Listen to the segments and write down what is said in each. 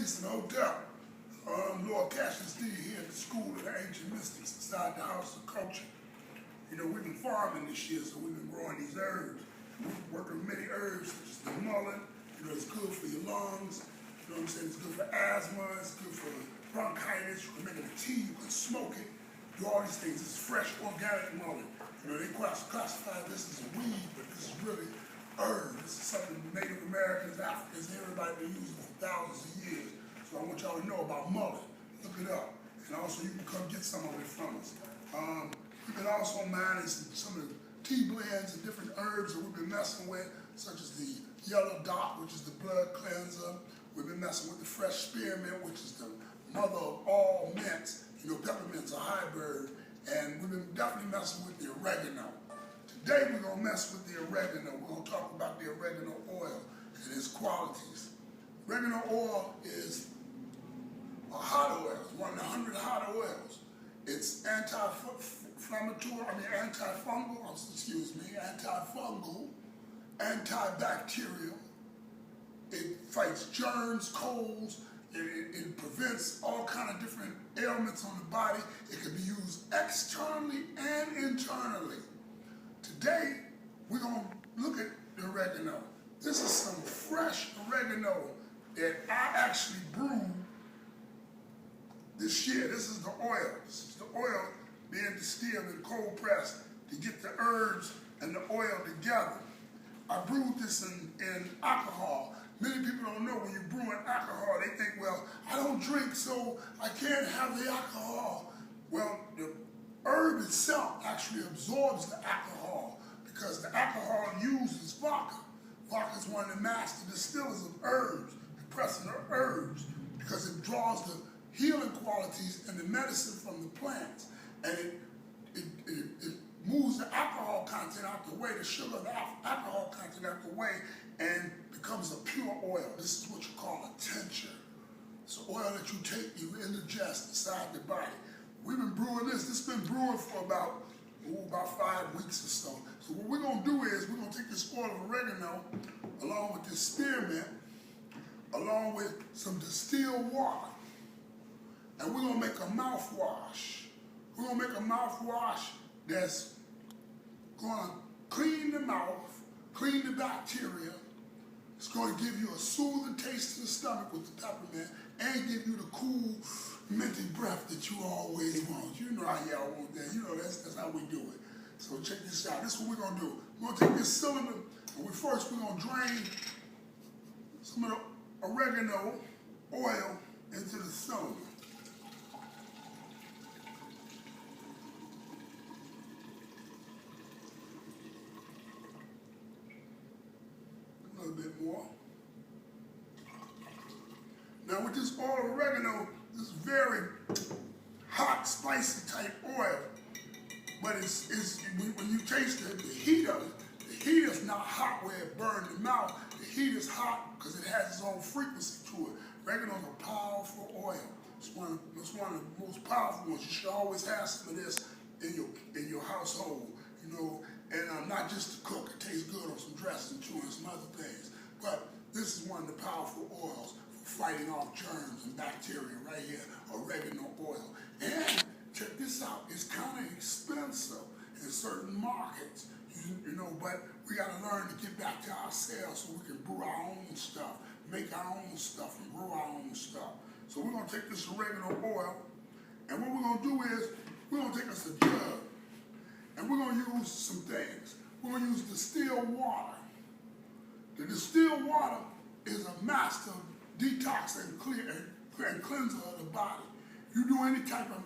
Listen, hotel. Lord Cashus D here at the School of the Ancient Mystics inside the House of Culture. You know, we've been farming this year, so we've been growing these herbs. We've been working with many herbs such as the mullein. You know, it's good for your lungs. You know what I'm saying? It's good for asthma. It's good for bronchitis. You can make it a tea. You can smoke it. Do all these things. It's fresh, organic mullein. You know, they classify this as a weed, but this is really herb. This is something Native Americans, Africans, everybody been using for thousands of years. So I want y'all to know about mullein. Look it up. And also you can come get some of it from us. You can also mine some of the tea blends and different herbs that we've been messing with, such as the yellow dot, which is the blood cleanser. We've been messing with the fresh spearmint, which is the mother of all mints. You know, peppermint's a hybrid. And we've been definitely messing with the oregano. Today we're going to mess with the oregano. We're going to talk about the oregano oil and its qualities. Oregano oil is a hot oil. It's one of the 100 hot oils. It's anti-inflammatory, antifungal, antibacterial. It fights germs, colds. It prevents all kind of different ailments on the body. It can be used externally and internally. Today, we're going to look at the oregano. This is some fresh oregano that I actually brewed this year. This is the oil. This is the oil being distilled and cold pressed to get the herbs and the oil together. I brewed this in alcohol. Many people don't know when you're brewing alcohol, they think, well, I don't drink, so I can't have the alcohol. Well, the herb itself actually absorbs the alcohol because the alcohol uses vodka. Vodka is one of the master distillers of herbs, compressing herbs, because it draws the healing qualities and the medicine from the plants. And it moves the alcohol content out the way, the sugar, the alcohol content out the way, and becomes a pure oil. This is what you call a tincture. It's an oil that you take, you ingest inside the body. We've been brewing this. This has been brewing for about 5 weeks or so. So what we're going to do is we're going to take this oil of oregano along with this spearmint, along with some distilled water, and we're going to make a mouthwash. We're going to make a mouthwash that's going to clean the mouth, clean the bacteria. It's going to give you a soothing taste to the stomach with the peppermint and give you the cool, minty breath that you always want. You know how y'all want that. You know that's how we do it. So check this out. This is what we're going to do. We're going to take this cylinder, and we're going to drain some of the oregano oil into the cylinder. A little bit more. Now with this oil of oregano, this is very hot, spicy type oil, but it's when you taste it, the heat of it, the heat is not hot where it burns the mouth. The heat is hot because it has its own frequency to it. Oregano is a powerful oil. It's one of the most powerful ones. You should always have some of this in your household, you know, and not just to cook. It tastes good on some dressing too and some other things. But this is one of the powerful oils for fighting off germs and bacteria right here, oregano oil. And check this out, it's kind of expensive in certain markets, you know, but we got to learn to get back to ourselves so we can brew our own stuff, make our own stuff, and brew our own stuff. So we're going to take this oregano oil, and what we're going to do is we're going to take us a jug, and we're going to use some things. We're going to use distilled water. The distilled water is a master detox and cleanser of the body. If you do any type of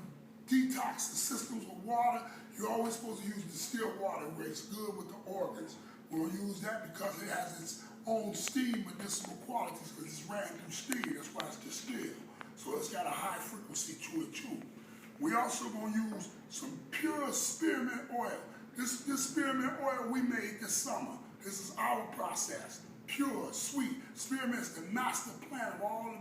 detox systems with water, you're always supposed to use distilled water where it's good with the organs. We'll use that because it has its own steam medicinal qualities because it's ran through steam. That's why it's distilled. So it's got a high frequency to it too. We also going to use some pure spearmint oil. This spearmint oil we made this summer. This is our process. Pure, sweet. Spearmint is the master plant of all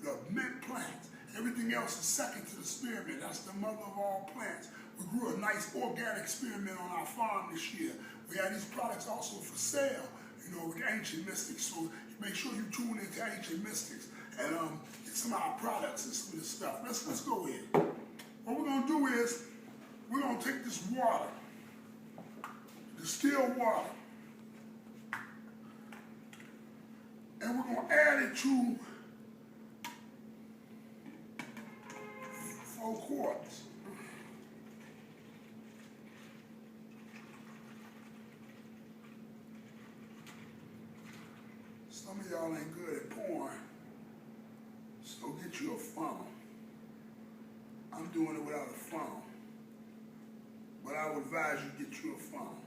the mint plants. Everything else is second to the spearmint. That's the mother of all plants. We grew a nice organic spearmint on our farm this year. We had these products also for sale, you know, with Ancient Mystics. So make sure you tune into Ancient Mystics. And it's some of our products and some of this stuff. Let's go in. What we're gonna do is we're gonna take this water, distilled water, and we're gonna add it to 4 quarts. Some of y'all ain't good at pouring, so get you a funnel. I'm doing it without a funnel, but I would advise you get you a funnel.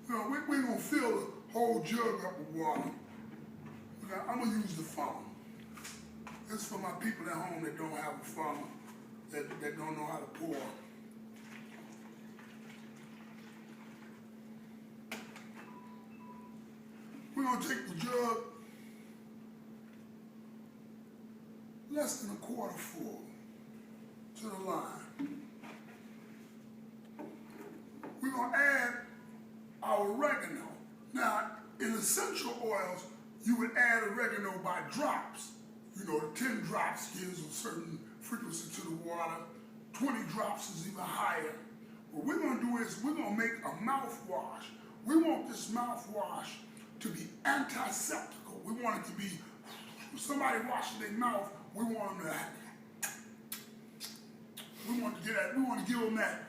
We're going to fill the whole jug up with water. I'm going to use the funnel. This is for my people at home that don't have a funnel, that don't know how to pour. We're going to take the jug less than a quarter full to the line. We're going to add our oregano. Now, in essential oils, you would add oregano by drops. You know, 10 drops gives a certain frequency to the water. 20 drops is even higher. What we're going to do is we're going to make a mouthwash. We want this mouthwash to be antiseptical. We want it to be, when somebody washing their mouth, we want them to, we want to give them that,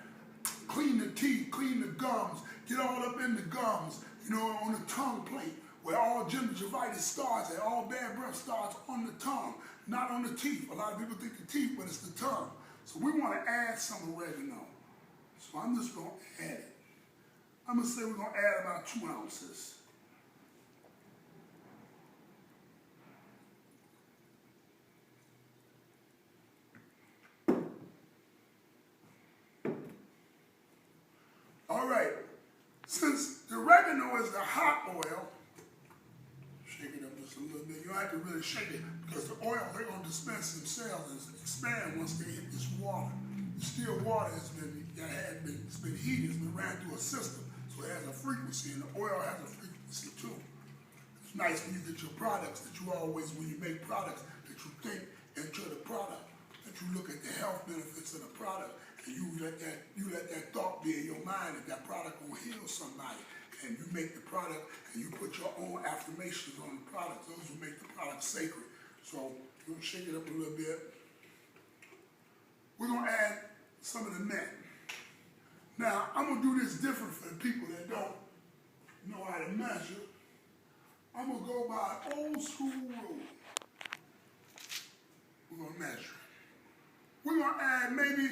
clean the teeth, clean the gums, get all up in the gums, you know, on the tongue plate, where all gingivitis starts and all bad breath starts on the tongue, not on the teeth. A lot of people think the teeth, but it's the tongue. So we want to add some oregano. So I'm just going to add it. I'm going to say we're going to add about 2 ounces. All right, since the oregano is the hot oil, shake it up just a little bit. You don't have to really shake it because the oil, they're going to dispense themselves and expand once they hit this water. Distilled water has been heated, it's been ran through a system, so it has a frequency, and the oil has a frequency too. It's nice when you get your products that you always, when you make products, that you think into the product, that you look at the health benefits of the product. And you let that thought be in your mind that that product will heal somebody. And you make the product and you put your own affirmations on the product. Those will make the product sacred. So we're going to shake it up a little bit. We're going to add some of the mint. Now, I'm going to do this different for the people that don't know how to measure. I'm going to go by old school rule. We're going to measure. We're going to add maybe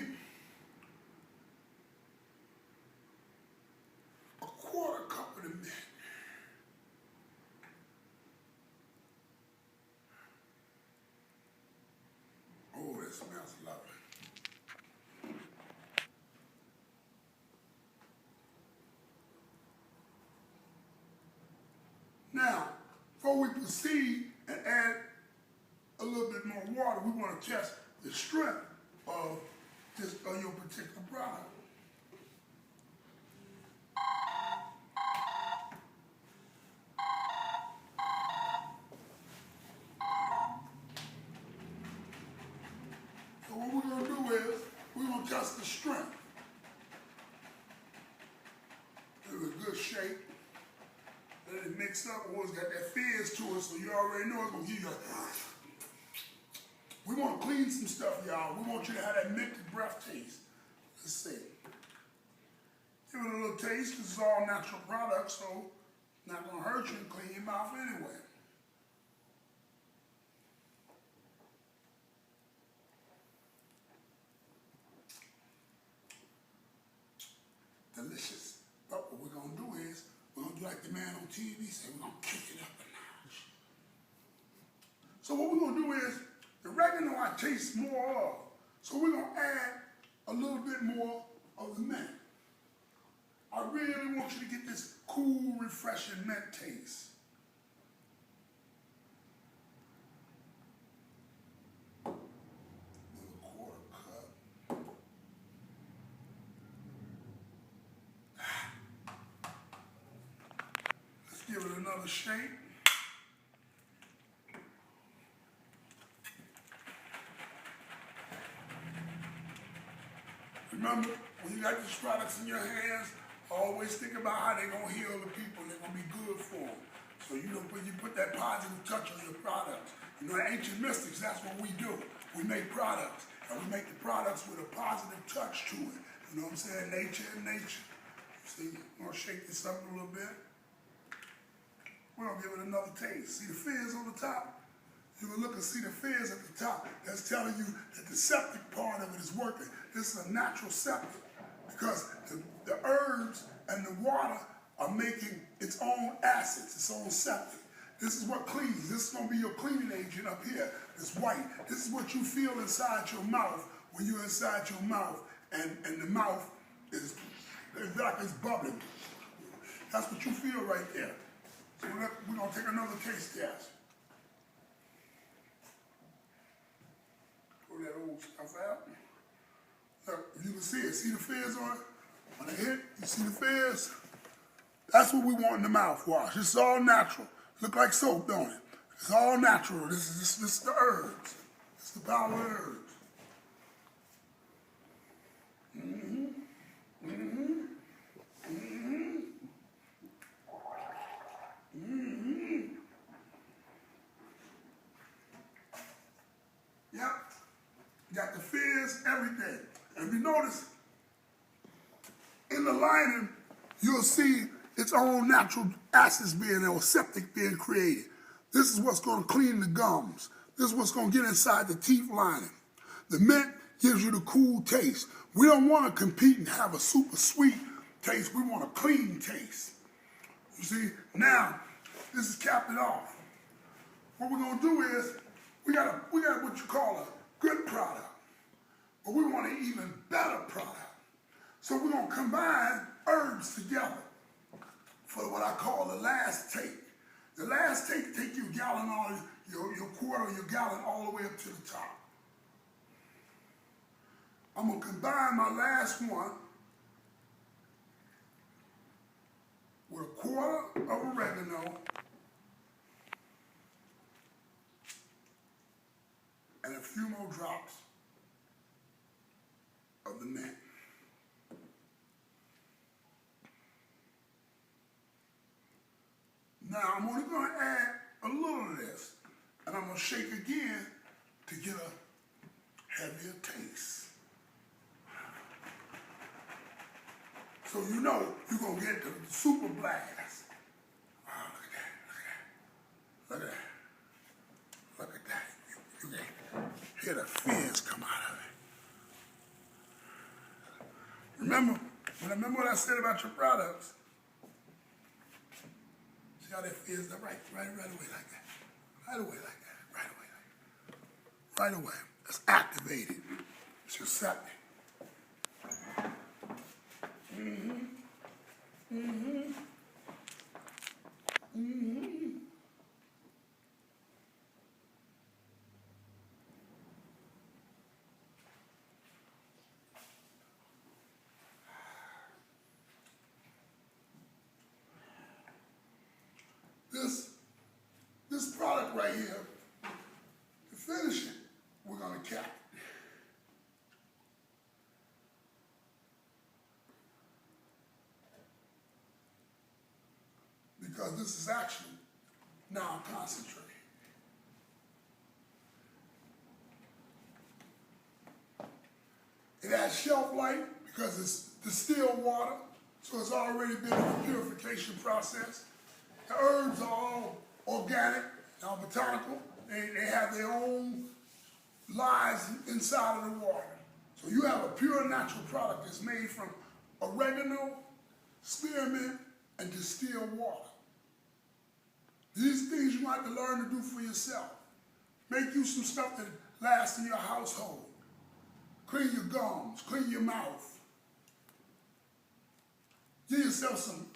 a quarter cup of the mint. Oh, that smells lovely. Now, before we proceed and add a little bit more water, we want to test the strength of your particular product. So what we're going to do is we're going to test the strength. Give it a good shake. Let it mix up. Oh, it's got that fizz to it, so you already know it's going to give you a... We want to clean some stuff, y'all. We want you to have that minted breath taste. Let's see. Give it a little taste, because it's all natural product, so it's not going to hurt you and clean your mouth anyway. Delicious. But what we're going to do is, we're going to do like the man on TV said, we're going to kick it up a notch. So what we're going to do is, the oregano I taste more of. So we're going to add a little bit more of the mint. I really want you to get this cool, refreshing mint taste. Another quarter cup. Let's give it another another shake. Remember, when you got these products in your hands, always think about how they're going to heal the people. They're going to be good for them. So you know, when you put that positive touch on your products, you know, ancient mystics, that's what we do. We make products, and we make the products with a positive touch to it. You know what I'm saying? Nature and nature. See, I'm going to shake this up a little bit. We're going to give it another taste. See the fizz on the top? You can look and see the fizz at the top. That's telling you that the septic part of it is working. This is a natural septic because the herbs and the water are making its own acids, its own septic. This is what cleans. This is going to be your cleaning agent up here. It's white. This is what you feel inside your mouth when you're inside your mouth and the mouth is like it's bubbling. That's what you feel right there. So we're going to take another taste test. Pull that old stuff out. Look, you can see it. See the fizz on it? When it hit, you see the fizz? That's what we want in the mouthwash. It's all natural. Look like soap, don't it? It's all natural. This is the herbs. It's the power of herbs. Yep. Got the fizz, everything. And if you notice, in the lining, you'll see its own natural acids or septic being created. This is what's going to clean the gums. This is what's going to get inside the teeth lining. The mint gives you the cool taste. We don't want to compete and have a super sweet taste. We want a clean taste. You see, now, this is capping off. What we're going to do is, we got what you call a good product, but we want an even better product. So we're going to combine herbs together for what I call the last take. The last take your gallon or your quarter or your gallon all the way up to the top. I'm going to combine my last one with a quarter of oregano and a few more drops of the mint. Now I'm only going to add a little of this, and I'm going to shake again to get a heavier taste. So you know you're going to get the super blast. Oh, look at that, look at that, look at that, look at that. You can hear the fizz come out of it. Remember what I said about your products? See how that fizz up right away like that. Right away like that. Right away like that. Right away. It's activated. It's your septic. This product right here, to finish it, we're going to cap it. Because this is actually now concentrated. It has shelf life because it's distilled water, so it's already been in a purification process. The herbs are all organic, botanical. They have their own lives inside of the water. So you have a pure natural product that's made from oregano, spearmint, and distilled water. These things you have to learn to do for yourself. Make you some stuff that lasts in your household. Clean your gums, clean your mouth. Give yourself some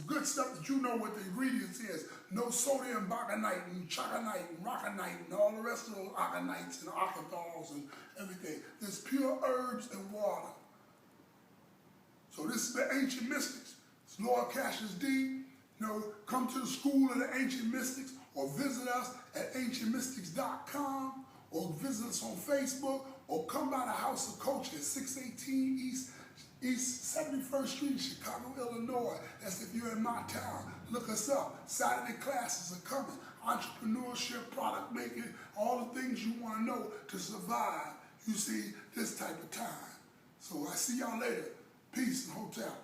good stuff that you know what the ingredients is. No sodium baconite and choconite and rockonite and all the rest of those aconites and octadals and everything. There's pure herbs and water. So this is the ancient mystics. It's Lord Cashus D. Come to the School of the Ancient Mystics or visit us at ancientmystics.com or visit us on Facebook or come by the House of Culture at 618 East 71st Street in Chicago, Illinois. That's if you're in my town. Look us up. Saturday classes are coming. Entrepreneurship, product making, all the things you want to know to survive, you see, this type of time. So I see y'all later. Peace and hotel.